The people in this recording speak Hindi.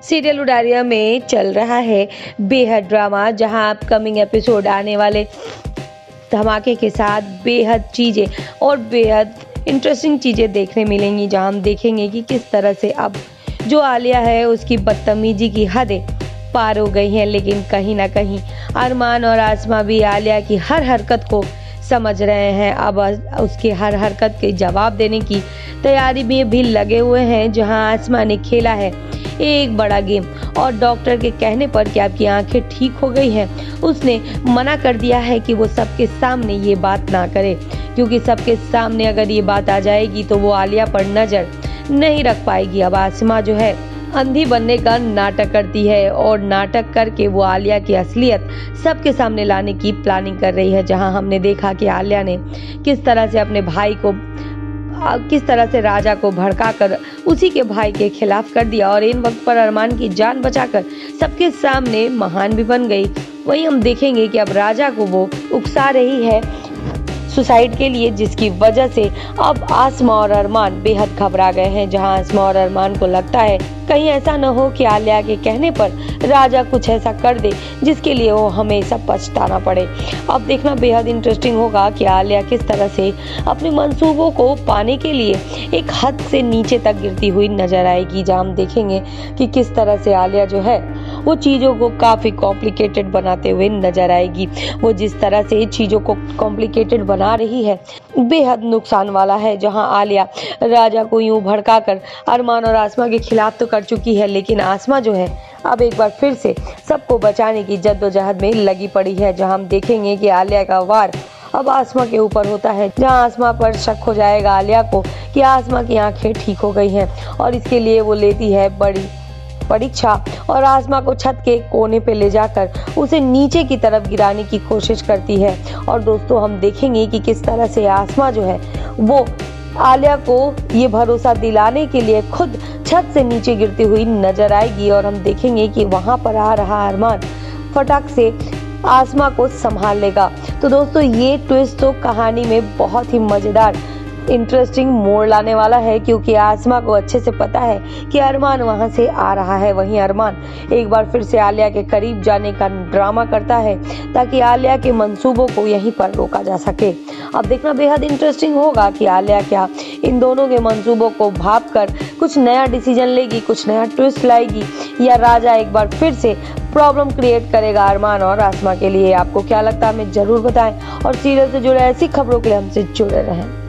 सीरियल उडारिया में चल रहा है बेहद ड्रामा, जहां अपकमिंग एपिसोड आने वाले धमाके के साथ बेहद चीज़ें और बेहद इंटरेस्टिंग चीज़ें देखने मिलेंगी। जहां हम देखेंगे कि किस तरह से अब जो आलिया है उसकी बदतमीजी की हदें पार हो गई हैं, लेकिन कहीं ना कहीं अरमान और आसमा भी आलिया की हर हरकत को समझ रहे हैं। अब उसकी हर हरकत के जवाब देने की तैयारी में भी लगे हुए हैं। जहां आसमा ने खेला है एक बड़ा गेम और डॉक्टर के कहने पर कि आपकी आंखें ठीक हो गई हैं, उसने मना कर दिया है कि वो सबके सामने ये बात ना करे, क्योंकि सबके सामने अगर ये बात आ जाएगी तो वो आलिया पर नज़र नहीं रख पाएगी। अब आसमा जो है अंधी बनने का नाटक करती है और नाटक करके वो आलिया की असलियत सबके सामने लाने की प्लानिंग कर रही है। जहां हमने देखा कि आलिया ने किस तरह से अपने भाई को किस तरह से राजा को भड़काकर उसी के भाई के खिलाफ कर दिया और इन वक्त पर अरमान की जान बचाकर सबके सामने महान भी बन गई। वहीं हम देखेंगे कि अब राजा को वो उकसा रही है सुसाइड के लिए, जिसकी वजह से अब आसमा और अरमान बेहद घबरा गए हैं। जहां आसमा और अरमान को लगता है कहीं ऐसा न हो कि आलिया के कहने पर राजा कुछ ऐसा कर दे जिसके लिए वो हमेशा पछताना पड़े। अब देखना बेहद इंटरेस्टिंग होगा कि आलिया किस तरह से अपने मंसूबों को पाने के लिए एक हद से नीचे तक गिरती हुई नजर आएगी। जहां हम देखेंगे कि किस तरह से आलिया जो है वो चीज़ों को काफ़ी कॉम्प्लिकेटेड बनाते हुए नजर आएगी। वो जिस तरह से चीज़ों को कॉम्प्लिकेटेड बना रही है बेहद नुकसान वाला है। जहां आलिया राजा को यूं भड़काकर अरमान और आसमा के खिलाफ तो कर चुकी है, लेकिन आसमा जो है अब एक बार फिर से सबको बचाने की जद्दोजहद में लगी पड़ी है। जहां हम देखेंगे कि आलिया का वार अब आसमा के ऊपर होता है। जहां आसमा पर शक हो जाएगा आलिया को कि आसमा की आंखें ठीक हो गई हैं और इसके लिए वो लेती है बड़ी परीक्षा और आसमा को छत के कोने पे ले जाकर उसे नीचे की तरफ गिराने की कोशिश करती है। और दोस्तों हम देखेंगे कि किस तरह से आसमा जो है वो आलिया को ये भरोसा दिलाने के लिए खुद छत से नीचे गिरती हुई नजर आएगी और हम देखेंगे कि वहां पर आ रहा अरमान फटाक से आसमा को संभाल लेगा। तो दोस्तों ये ट्विस्ट तो कहानी में बहुत ही मजेदार इंटरेस्टिंग मोड़ लाने वाला है, क्योंकि आसमा को अच्छे से पता है कि अरमान वहां से आ रहा है। वहीं अरमान एक बार फिर से आलिया के करीब जाने का ड्रामा करता है ताकि आलिया के मंसूबों को यहीं पर रोका जा सके। अब देखना बेहद इंटरेस्टिंग होगा कि आलिया क्या इन दोनों के मंसूबों को भाप कर कुछ नया डिसीजन लेगी, कुछ नया ट्विस्ट लाएगी, या राजा एक बार फिर से प्रॉब्लम क्रिएट करेगा अरमान और आसमा के लिए। आपको क्या लगता है हमें जरूर बताएं और सीरियल से जुड़े ऐसी खबरों के लिए हमसे जुड़े रहें।